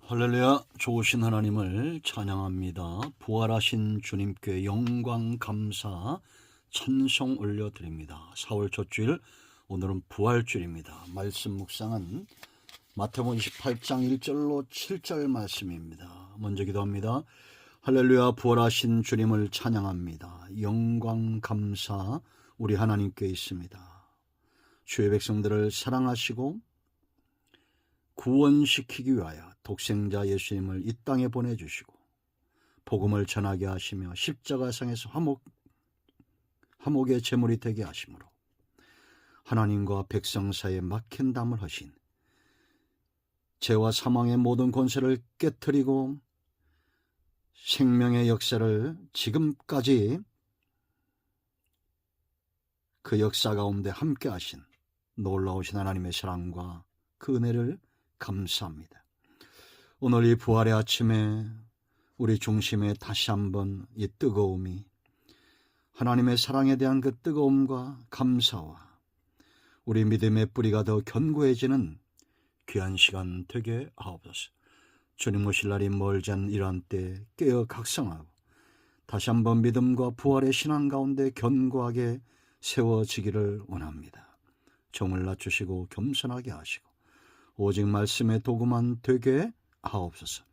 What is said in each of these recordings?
할렐루야. 좋으신 하나님을 찬양합니다. 부활하신 주님께 영광 감사 찬송 올려드립니다. 4월 첫 주일, 오늘은 부활주일입니다. 말씀 묵상은 마태복음 28장 1절로 7절 말씀입니다. 먼저 기도합니다. 할렐루야. 부활하신 주님을 찬양합니다. 영광 감사 우리 하나님께 있습니다. 주의 백성들을 사랑하시고 구원시키기 위하여 독생자 예수님을 이 땅에 보내주시고 복음을 전하게 하시며 십자가상에서 화목의 제물이 되게 하심으로 하나님과 백성 사이에 막힌 담을 하신 죄와 사망의 모든 권세를 깨트리고 생명의 역사를 지금까지 그 역사 가운데 함께 하신 놀라우신 하나님의 사랑과 그 은혜를 감사합니다. 오늘 이 부활의 아침에 우리 중심에 다시 한번 이 뜨거움이, 하나님의 사랑에 대한 그 뜨거움과 감사와 우리 믿음의 뿌리가 더 견고해지는 귀한 시간 되게 하옵소서. 주님 오실 날이 멀지 않은 이러한 때 깨어 각성하고 다시 한번 믿음과 부활의 신앙 가운데 견고하게 세워지기를 원합니다. 정을 낮추시고 겸손하게 하시고 오직 말씀의 도구만 되게 하옵소서.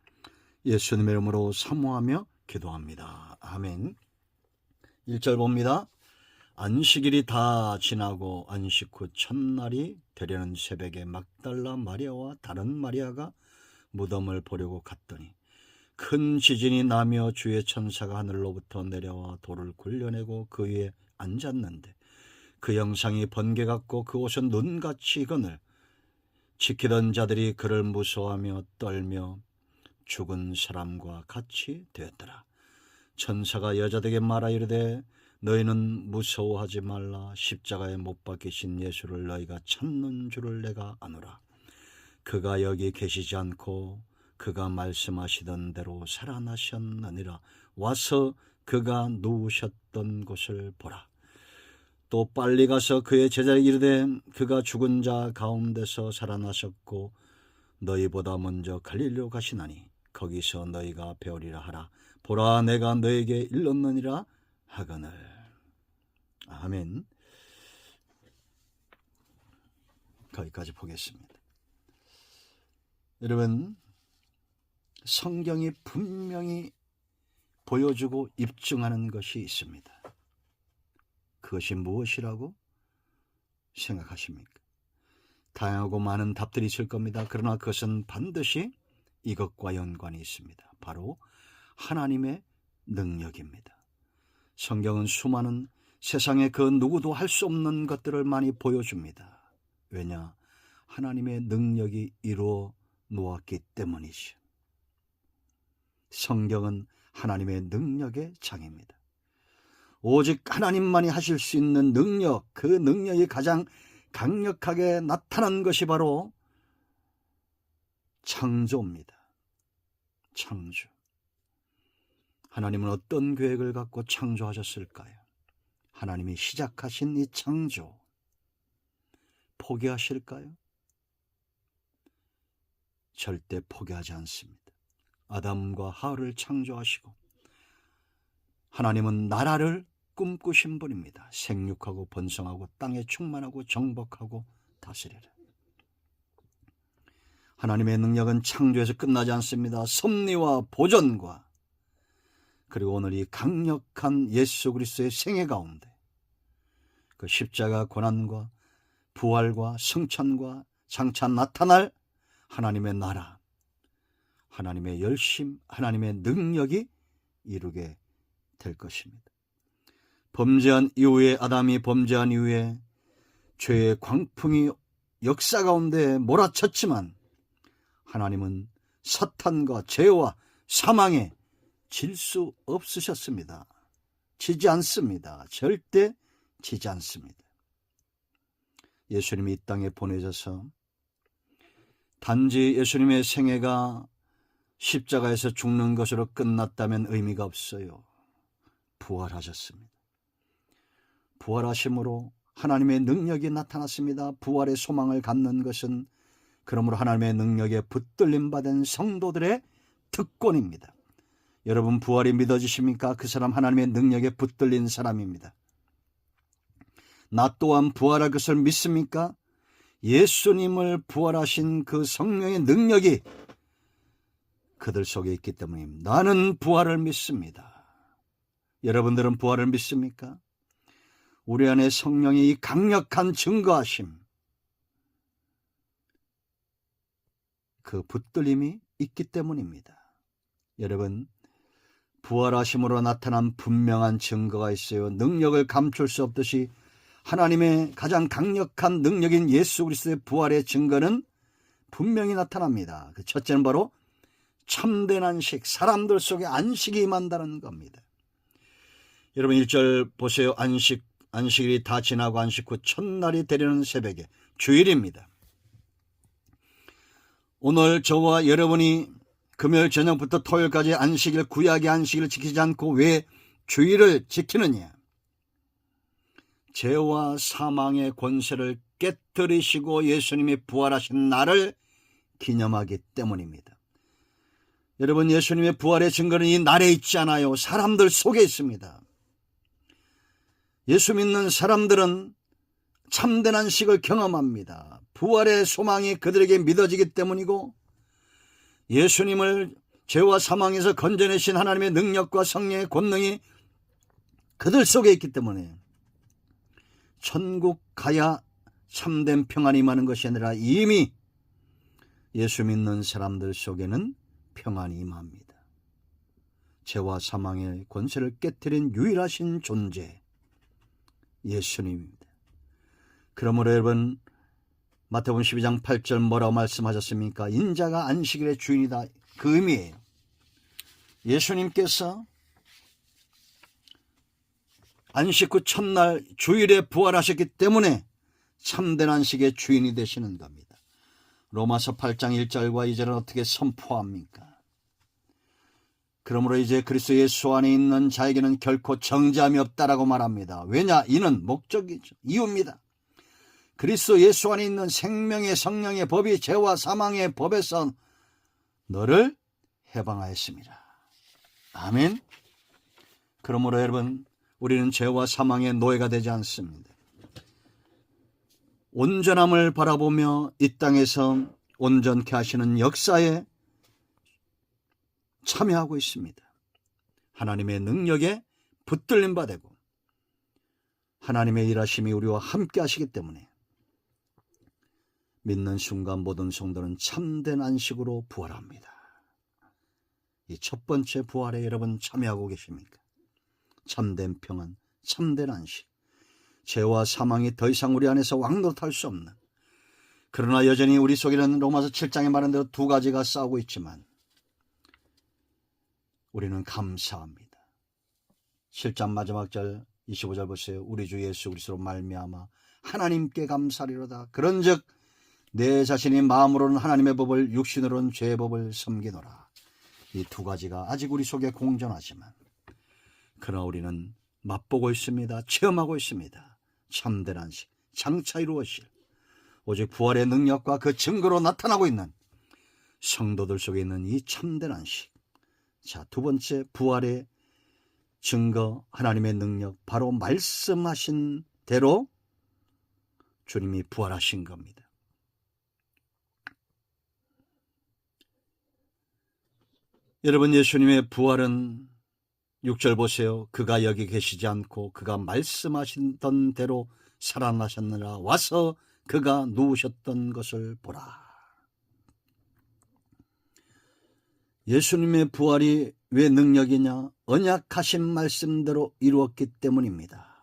예수님의 이름으로 사모하며 기도합니다. 아멘. 1절 봅니다. 안식일이 다 지나고 안식 후 첫날이 되려는 새벽에 막달라 마리아와 다른 마리아가 무덤을 보려고 갔더니 큰 지진이 나며 주의 천사가 하늘로부터 내려와 돌을 굴려내고 그 위에 앉았는데 그 영상이 번개 같고 그 옷은 눈같이 익은을 지키던 자들이 그를 무서워하며 떨며 죽은 사람과 같이 되었더라. 천사가 여자들에게 말하 이르되 너희는 무서워하지 말라. 십자가에 못 박히신 예수를 너희가 찾는 줄을 내가 아노라. 그가 여기 계시지 않고 그가 말씀하시던 대로 살아나셨느니라. 와서 그가 누우셨던 곳을 보라. 또 빨리 가서 그의 제자에게 이르되 그가 죽은 자 가운데서 살아나셨고 너희보다 먼저 갈릴리로 가시나니 거기서 너희가 배우리라 하라. 보라, 내가 너에게 일렀느니라 하거늘. 아멘. 거기까지 보겠습니다. 여러분, 성경이 분명히 보여주고 입증하는 것이 있습니다. 그것이 무엇이라고 생각하십니까? 다양하고 많은 답들이 있을 겁니다. 그러나 그것은 반드시 이것과 연관이 있습니다. 바로 하나님의 능력입니다. 성경은 수많은 세상에 그 누구도 할 수 없는 것들을 많이 보여줍니다. 왜냐? 하나님의 능력이 이루어 놓았기 때문이죠. 성경은 하나님의 능력의 장입니다. 오직 하나님만이 하실 수 있는 능력, 그 능력이 가장 강력하게 나타난 것이 바로 창조입니다. 창조. 하나님은 어떤 계획을 갖고 창조하셨을까요? 하나님이 시작하신 이 창조, 포기하실까요? 절대 포기하지 않습니다. 아담과 하와를 창조하시고 하나님은 나라를 꿈꾸신 분입니다. 생육하고 번성하고 땅에 충만하고 정복하고 다스리라. 하나님의 능력은 창조에서 끝나지 않습니다. 섭리와 보존과 그리고 오늘 이 강력한 예수 그리스도의 생애 가운데 그 십자가 고난과 부활과 성찬과 장차 나타날 하나님의 나라, 하나님의 열심, 하나님의 능력이 이루게 될 것입니다. 범죄한 이후에, 아담이 범죄한 이후에 죄의 광풍이 역사 가운데 몰아쳤지만 하나님은 사탄과 죄와 사망에 질 수 없으셨습니다. 지지 않습니다. 절대 지지 않습니다. 예수님이 이 땅에 보내져서 단지 예수님의 생애가 십자가에서 죽는 것으로 끝났다면 의미가 없어요. 부활하셨습니다. 부활하심으로 하나님의 능력이 나타났습니다. 부활의 소망을 갖는 것은 그러므로 하나님의 능력에 붙들림 받은 성도들의 특권입니다. 여러분 부활이 믿어지십니까? 그 사람 하나님의 능력에 붙들린 사람입니다. 나 또한 부활할 것을 믿습니까? 예수님을 부활하신 그 성령의 능력이 그들 속에 있기 때문입니다. 나는 부활을 믿습니다. 여러분들은 부활을 믿습니까? 우리 안에 성령의 이 강력한 증거하심, 그 붙들림이 있기 때문입니다. 여러분, 부활하심으로 나타난 분명한 증거가 있어요. 능력을 감출 수 없듯이 하나님의 가장 강력한 능력인 예수 그리스도의 부활의 증거는 분명히 나타납니다. 그 첫째는 바로 참된 안식, 사람들 속에 안식이 임한다는 겁니다. 여러분 1절 보세요. 안식일이 다 지나고 안식 후 첫날이 되려는 새벽에, 주일입니다. 오늘 저와 여러분이 금요일 저녁부터 토요일까지 안식일, 구약의 안식일을 지키지 않고 왜 주일을 지키느냐? 죄와 사망의 권세를 깨뜨리시고 예수님이 부활하신 날을 기념하기 때문입니다. 여러분, 예수님의 부활의 증거는 이 날에 있지 않아요. 사람들 속에 있습니다. 예수 믿는 사람들은 참된 안식을 경험합니다. 부활의 소망이 그들에게 믿어지기 때문이고, 예수님을 죄와 사망에서 건져내신 하나님의 능력과 성령의 권능이 그들 속에 있기 때문에 천국 가야 참된 평안이 임하는 것이 아니라 이미 예수 믿는 사람들 속에는 평안이 임합니다. 죄와 사망의 권세를 깨뜨린 유일하신 존재, 예수님입니다. 그러므로 여러분, 마태복음 12장 8절 뭐라고 말씀하셨습니까? 인자가 안식일의 주인이다. 그 의미예요. 예수님께서 안식 후 첫날 주일에 부활하셨기 때문에 참된 안식의 주인이 되시는 겁니다. 로마서 8장 1절과 2절은 어떻게 선포합니까? 그러므로 이제 그리스도 예수 안에 있는 자에게는 결코 정죄함이 없다라고 말합니다. 왜냐? 이는 목적이죠. 이유입니다. 그리스도 예수 안에 있는 생명의 성령의 법이 죄와 사망의 법에서 너를 해방하였습니다. 아멘. 그러므로 여러분, 우리는 죄와 사망의 노예가 되지 않습니다. 온전함을 바라보며 이 땅에서 온전케 하시는 역사에 참여하고 있습니다. 하나님의 능력에 붙들림 받고 하나님의 일하심이 우리와 함께 하시기 때문에 믿는 순간 모든 성도는 참된 안식으로 부활합니다. 이 첫 번째 부활에 여러분 참여하고 계십니까? 참된 평안, 참된 안식. 죄와 사망이 더 이상 우리 안에서 왕노릇할 수 없는, 그러나 여전히 우리 속에는 로마서 7장에 말한 대로 두 가지가 싸우고 있지만 우리는 감사합니다. 7장 마지막 절 25절 보세요. 우리 주 예수 그리스도로 말미암아 하나님께 감사리로다. 그런즉 내 자신이 마음으로는 하나님의 법을, 육신으로는 죄의 법을 섬기노라. 이 두 가지가 아직 우리 속에 공존하지만 그러나 우리는 맛보고 있습니다. 체험하고 있습니다. 참된 안식, 장차 이루어질 오직 부활의 능력과 그 증거로 나타나고 있는 성도들 속에 있는 이 참된 안식. 자, 두 번째 부활의 증거, 하나님의 능력, 바로 말씀하신 대로 주님이 부활하신 겁니다. 여러분, 예수님의 부활은 6절 보세요. 그가 여기 계시지 않고 그가 말씀하시던 대로 살아나셨느라 와서 그가 누우셨던 것을 보라. 예수님의 부활이 왜 능력이냐? 언약하신 말씀대로 이루었기 때문입니다.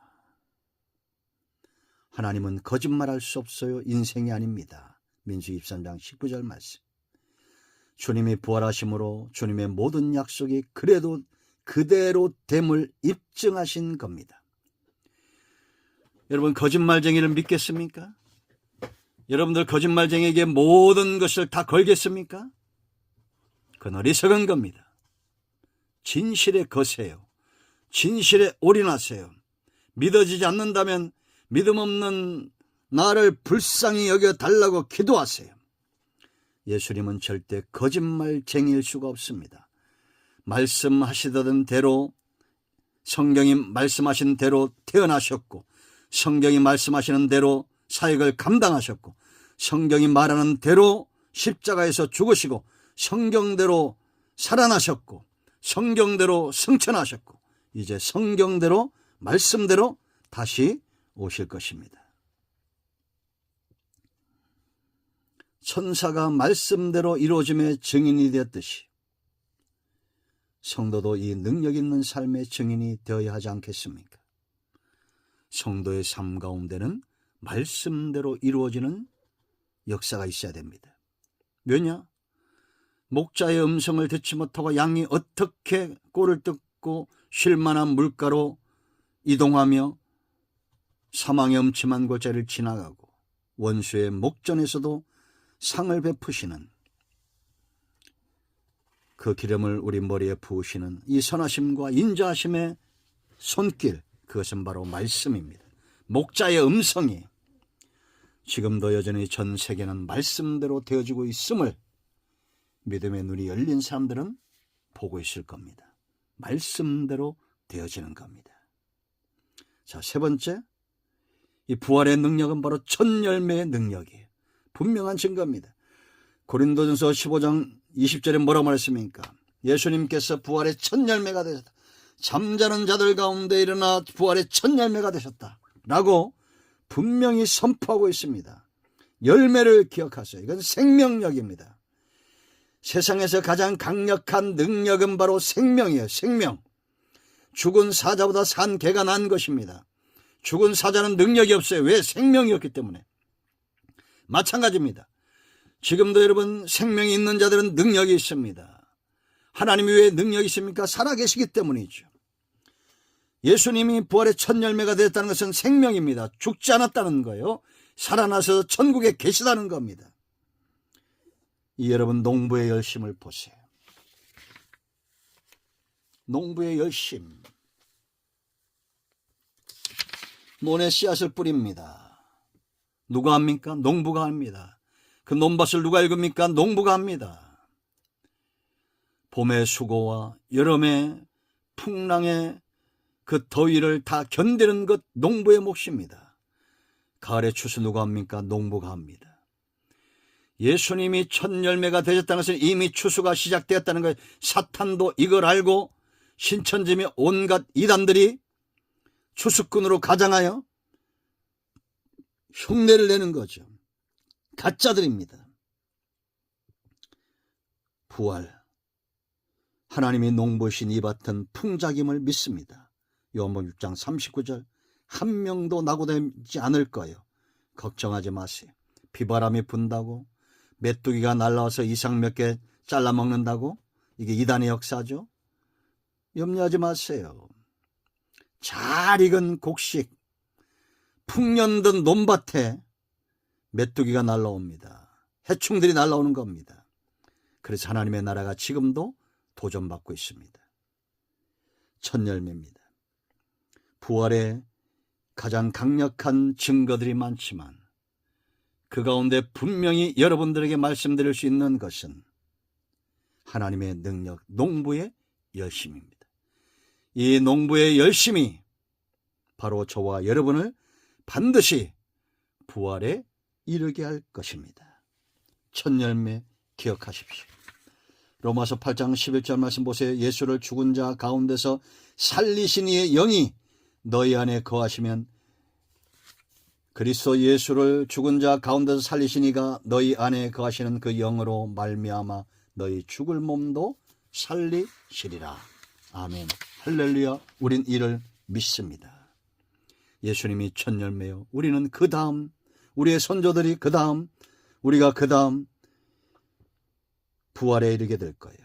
하나님은 거짓말할 수 없어요. 인생이 아닙니다. 민수기 23장 19절 말씀. 주님이 부활하심으로 주님의 모든 약속이 그래도 그대로 됨을 입증하신 겁니다. 여러분, 거짓말쟁이를 믿겠습니까? 여러분들 거짓말쟁이에게 모든 것을 다 걸겠습니까? 그건 어리석은 겁니다. 진실에 거세요. 진실에 올인하세요. 믿어지지 않는다면 믿음 없는 나를 불쌍히 여겨달라고 기도하세요. 예수님은 절대 거짓말쟁이일 수가 없습니다. 말씀하시던 대로, 성경이 말씀하신 대로 태어나셨고, 성경이 말씀하시는 대로 사역을 감당하셨고, 성경이 말하는 대로 십자가에서 죽으시고, 성경대로 살아나셨고, 성경대로 승천하셨고, 이제 성경대로 말씀대로 다시 오실 것입니다. 천사가 말씀대로 이루어짐의 증인이 되었듯이 성도도 이 능력 있는 삶의 증인이 되어야 하지 않겠습니까? 성도의 삶 가운데는 말씀대로 이루어지는 역사가 있어야 됩니다. 왜냐? 목자의 음성을 듣지 못하고 양이 어떻게 꼴을 뜯고 쉴만한 물가로 이동하며 사망의 음침한 골짜기를 지나가고 원수의 목전에서도 상을 베푸시는, 그 기름을 우리 머리에 부으시는 이 선하심과 인자하심의 손길, 그것은 바로 말씀입니다. 목자의 음성이 지금도 여전히 전 세계는 말씀대로 되어지고 있음을 믿음의 눈이 열린 사람들은 보고 있을 겁니다. 말씀대로 되어지는 겁니다. 자, 세 번째, 이 부활의 능력은 바로 첫 열매의 능력이에요. 분명한 증거입니다. 고린도전서 15장 20절에 뭐라고 말했습니까? 예수님께서 부활의 첫 열매가 되셨다. 잠자는 자들 가운데 일어나 부활의 첫 열매가 되셨다 라고 분명히 선포하고 있습니다. 열매를 기억하세요. 이건 생명력입니다. 세상에서 가장 강력한 능력은 바로 생명이에요. 생명. 죽은 사자보다 산 개가 난 것입니다. 죽은 사자는 능력이 없어요. 왜? 생명이 없기 때문에. 마찬가지입니다. 지금도 여러분, 생명이 있는 자들은 능력이 있습니다. 하나님이 왜 능력이 있습니까? 살아계시기 때문이죠. 예수님이 부활의 첫 열매가 되었다는 것은 생명입니다. 죽지 않았다는 거예요. 살아나서 천국에 계시다는 겁니다. 이 여러분, 농부의 열심을 보세요. 농부의 열심. 논에 씨앗을 뿌립니다. 누가 합니까? 농부가 합니다. 그 논밭을 누가 읽습니까? 농부가 합니다. 봄의 수고와 여름의 풍랑의 그 더위를 다 견디는 것 농부의 몫입니다. 가을의 추수 누가 합니까? 농부가 합니다. 예수님이 첫 열매가 되셨다는 것은 이미 추수가 시작되었다는 거예요. 사탄도 이걸 알고 신천지의 온갖 이단들이 추수꾼으로 가장하여 흉내를 내는 거죠. 가짜들입니다. 부활, 하나님이 농부이신 이 밭은 풍작임을 믿습니다. 요한복음 6장 39절, 한 명도 낙오되지 않을 거예요. 걱정하지 마세요. 비바람이 분다고, 메뚜기가 날라와서 이삭 몇 개 잘라먹는다고, 이게 이단의 역사죠. 염려하지 마세요. 잘 익은 곡식, 풍년든 논밭에 메뚜기가 날라옵니다. 해충들이 날라오는 겁니다. 그래서 하나님의 나라가 지금도 도전받고 있습니다. 첫 열매입니다. 부활의 가장 강력한 증거들이 많지만 그 가운데 분명히 여러분들에게 말씀드릴 수 있는 것은 하나님의 능력, 농부의 열심입니다. 이 농부의 열심이 바로 저와 여러분을 반드시 부활에 이르게 할 것입니다. 첫 열매 기억하십시오. 로마서 8장 11절 말씀 보세요. 예수를 죽은 자 가운데서 살리신 이의 영이 너희 안에 거하시면, 그리스도 예수를 죽은 자 가운데서 살리신 이가 너희 안에 거하시는 그 영으로 말미암아 너희 죽을 몸도 살리시리라. 아멘. 할렐루야. 우린 이를 믿습니다. 예수님이 첫 열매요. 우리는 그 다음, 우리의 선조들이 그 다음, 우리가 그 다음 부활에 이르게 될 거예요.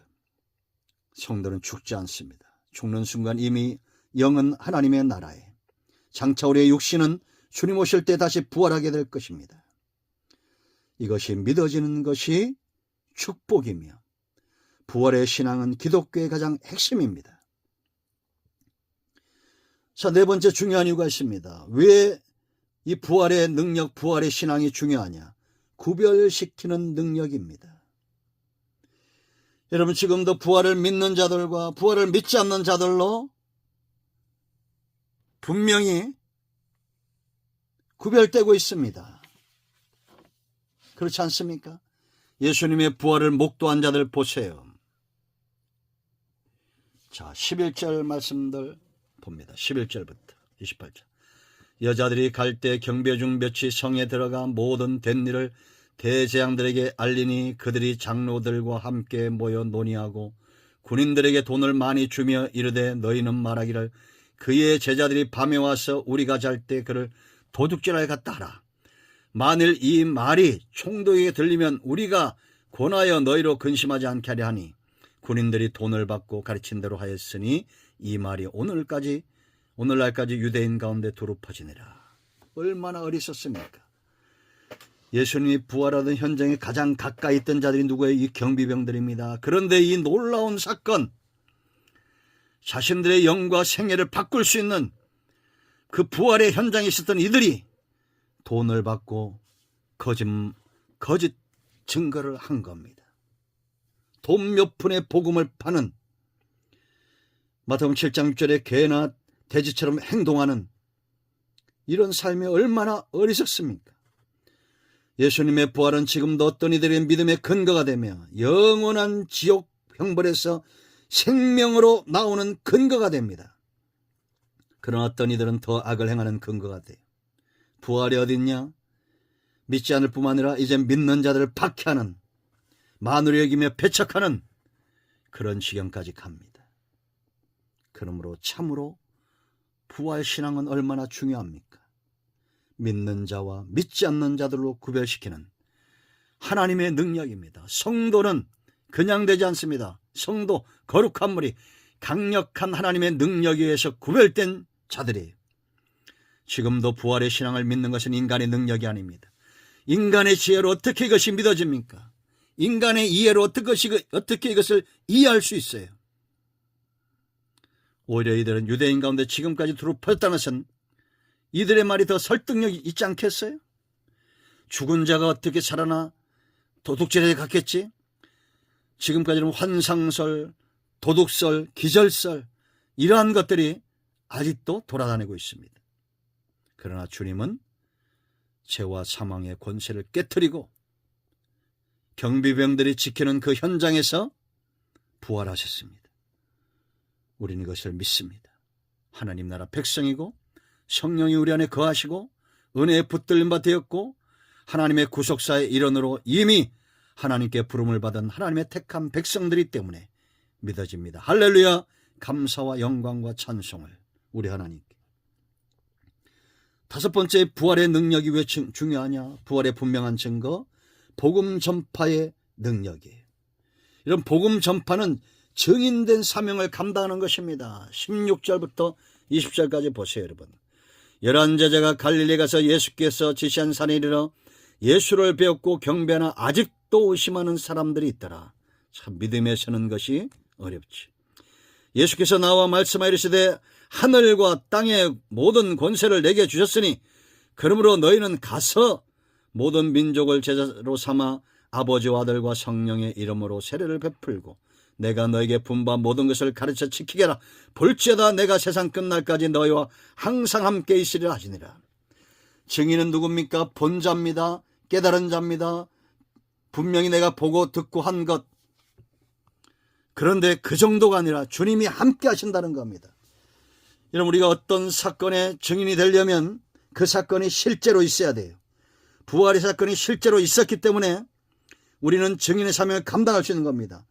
성도는 죽지 않습니다. 죽는 순간 이미 영은 하나님의 나라에, 장차 우리의 육신은 주님 오실 때 다시 부활하게 될 것입니다. 이것이 믿어지는 것이 축복이며 부활의 신앙은 기독교의 가장 핵심입니다. 자, 네 번째 중요한 이유가 있습니다. 왜 이 부활의 능력, 부활의 신앙이 중요하냐? 구별시키는 능력입니다. 여러분, 지금도 부활을 믿는 자들과 부활을 믿지 않는 자들로 분명히 구별되고 있습니다. 그렇지 않습니까? 예수님의 부활을 목도한 자들 보세요. 자, 11절 말씀들 봅니다. 11절부터 28절. 여자들이 갈 때 경배 중 몇이 성에 들어가 모든 된 일을 대제장들에게 알리니 그들이 장로들과 함께 모여 논의하고 군인들에게 돈을 많이 주며 이르되 너희는 말하기를 그의 제자들이 밤에 와서 우리가 잘 때 그를 도둑질하여 갔다 하라. 만일 이 말이 총독에게 들리면 우리가 권하여 너희로 근심하지 않게 하려 하니 군인들이 돈을 받고 가르친 대로 하였으니 이 말이 오늘날까지 유대인 가운데 두루 퍼지니라. 얼마나 어리석습니까? 예수님이 부활하던 현장에 가장 가까이 있던 자들이 누구예요? 이 경비병들입니다. 그런데 이 놀라운 사건, 자신들의 영과 생애를 바꿀 수 있는 그 부활의 현장에 있었던 이들이 돈을 받고 거짓 증거를 한 겁니다. 돈 몇 푼의 복음을 파는, 마태복음 7장 6절에 개나 돼지처럼 행동하는 이런 삶이 얼마나 어리석습니까? 예수님의 부활은 지금도 어떤 이들의 믿음의 근거가 되며 영원한 지옥 형벌에서 생명으로 나오는 근거가 됩니다. 그러나 어떤 이들은 더 악을 행하는 근거가 돼요. 부활이 어딨냐? 믿지 않을 뿐만 아니라 이제 믿는 자들을 박해하는, 만으로 여기며 배척하는 그런 지경까지 갑니다. 그러므로 참으로 부활신앙은 얼마나 중요합니까? 믿는 자와 믿지 않는 자들로 구별시키는 하나님의 능력입니다. 성도는 그냥 되지 않습니다. 성도, 거룩한 물이 강력한 하나님의 능력에 의해서 구별된 자들이에요. 지금도 부활의 신앙을 믿는 것은 인간의 능력이 아닙니다. 인간의 지혜로 어떻게 이것이 믿어집니까? 인간의 이해로 어떻게 이것을 이해할 수 있어요? 오히려 이들은 유대인 가운데 지금까지 두루 퍼졌다는 것은 이들의 말이 더 설득력이 있지 않겠어요? 죽은 자가 어떻게 살아나 도둑질에 갔겠지? 지금까지는 환상설, 도둑설, 기절설 이러한 것들이 아직도 돌아다니고 있습니다. 그러나 주님은 죄와 사망의 권세를 깨트리고 경비병들이 지키는 그 현장에서 부활하셨습니다. 우리는 이것을 믿습니다. 하나님 나라 백성이고 성령이 우리 안에 거하시고 은혜에 붙들림 바 되었고 하나님의 구속사의 일원으로 이미 하나님께 부름을 받은 하나님의 택한 백성들이 때문에 믿어집니다. 할렐루야. 감사와 영광과 찬송을 우리 하나님께. 다섯 번째, 부활의 능력이 왜 중요하냐? 부활의 분명한 증거, 복음 전파의 능력이에요. 이런 복음 전파는 증인된 사명을 감당하는 것입니다. 16절부터 20절까지 보세요, 여러분. 11 제자가 갈릴리 가서 예수께서 지시한 산에 이르러 예수를 배웠고 경배하나 아직도 의심하는 사람들이 있더라. 참 믿음에 서는 것이 어렵지. 예수께서 나와 말씀하여 이르시되 하늘과 땅의 모든 권세를 내게 주셨으니 그러므로 너희는 가서 모든 민족을 제자로 삼아 아버지와 아들과 성령의 이름으로 세례를 베풀고 내가 너에게 분부한 모든 것을 가르쳐 지키게 하라. 볼지어다 내가 세상 끝날까지 너희와 항상 함께 있으리라 하시니라. 증인은 누굽니까? 본 자입니다. 깨달은 자입니다. 분명히 내가 보고 듣고 한 것. 그런데 그 정도가 아니라 주님이 함께 하신다는 겁니다. 여러분, 우리가 어떤 사건의 증인이 되려면 그 사건이 실제로 있어야 돼요. 부활의 사건이 실제로 있었기 때문에 우리는 증인의 사명을 감당할 수 있는 겁니다.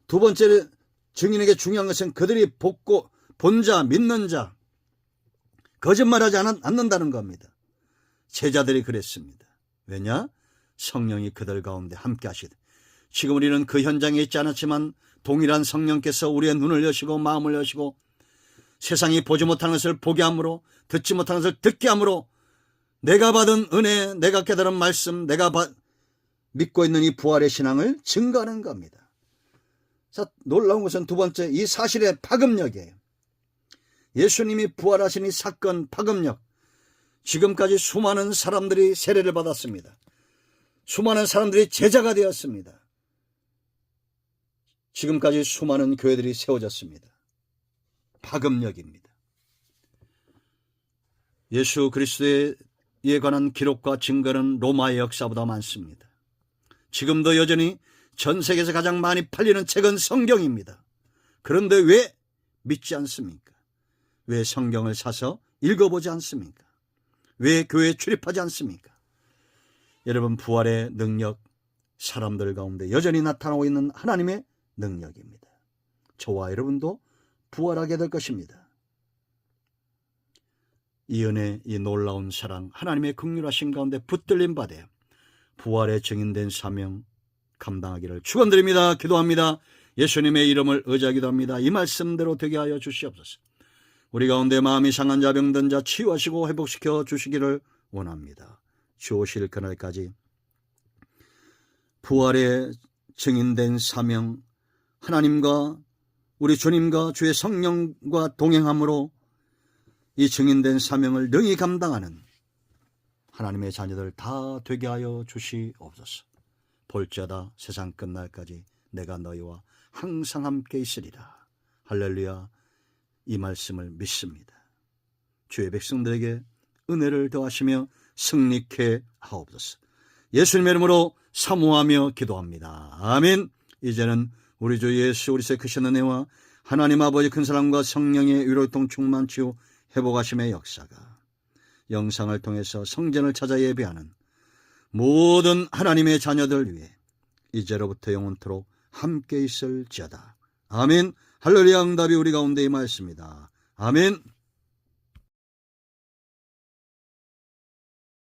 두 번째, 증인에게 중요한 것은 그들이 본 자, 믿는 자, 거짓말하지 않는다는 겁니다. 제자들이 그랬습니다. 왜냐? 성령이 그들 가운데 함께 하시되. 지금 우리는 그 현장에 있지 않았지만 동일한 성령께서 우리의 눈을 여시고 마음을 여시고 세상이 보지 못하는 것을 보게 함으로 듣지 못하는 것을 듣게 함으로 내가 받은 은혜, 내가 깨달은 말씀, 내가 믿고 있는 이 부활의 신앙을 증거하는 겁니다. 자, 놀라운 것은 두 번째, 이 사실의 파급력이에요. 예수님이 부활하신 이 사건 파급력. 지금까지 수많은 사람들이 세례를 받았습니다. 수많은 사람들이 제자가 되었습니다. 지금까지 수많은 교회들이 세워졌습니다. 파급력입니다. 예수 그리스도에 관한 기록과 증거는 로마의 역사보다 많습니다. 지금도 여전히 전 세계에서 가장 많이 팔리는 책은 성경입니다. 그런데 왜 믿지 않습니까? 왜 성경을 사서 읽어보지 않습니까? 왜 교회에 출입하지 않습니까? 여러분, 부활의 능력, 사람들 가운데 여전히 나타나고 있는 하나님의 능력입니다. 저와 여러분도 부활하게 될 것입니다. 이 은혜, 이 놀라운 사랑, 하나님의 긍휼하신 가운데 붙들림 받아 부활에 증인된 사명 감당하기를 축원드립니다. 기도합니다. 예수님의 이름을 의지하여 기도합니다. 이 말씀대로 되게 하여 주시옵소서. 우리 가운데 마음이 상한 자, 병든 자 치유하시고 회복시켜 주시기를 원합니다. 주 오실 그날까지 부활에 증인된 사명, 하나님과 우리 주님과 주의 성령과 동행함으로 이 증인된 사명을 능히 감당하는 하나님의 자녀들 다 되게 하여 주시옵소서. 볼지어다 세상 끝날까지 내가 너희와 항상 함께 있으리라. 할렐루야. 이 말씀을 믿습니다. 주의 백성들에게 은혜를 더하시며 승리케 하옵소서. 예수님의 이름으로 사모하며 기도합니다. 아멘. 이제는 우리 주 예수 그리스도의 크신 은혜와 하나님 아버지 큰 사랑과 성령의 위로통 충만 치유 회복하심의 역사가 영상을 통해서 성전을 찾아 예배하는 모든 하나님의 자녀들 위해 이제로부터 영원토록 함께 있을지어다. 아멘. 할렐루야. 응답이 우리 가운데 임하였습니다. 아멘.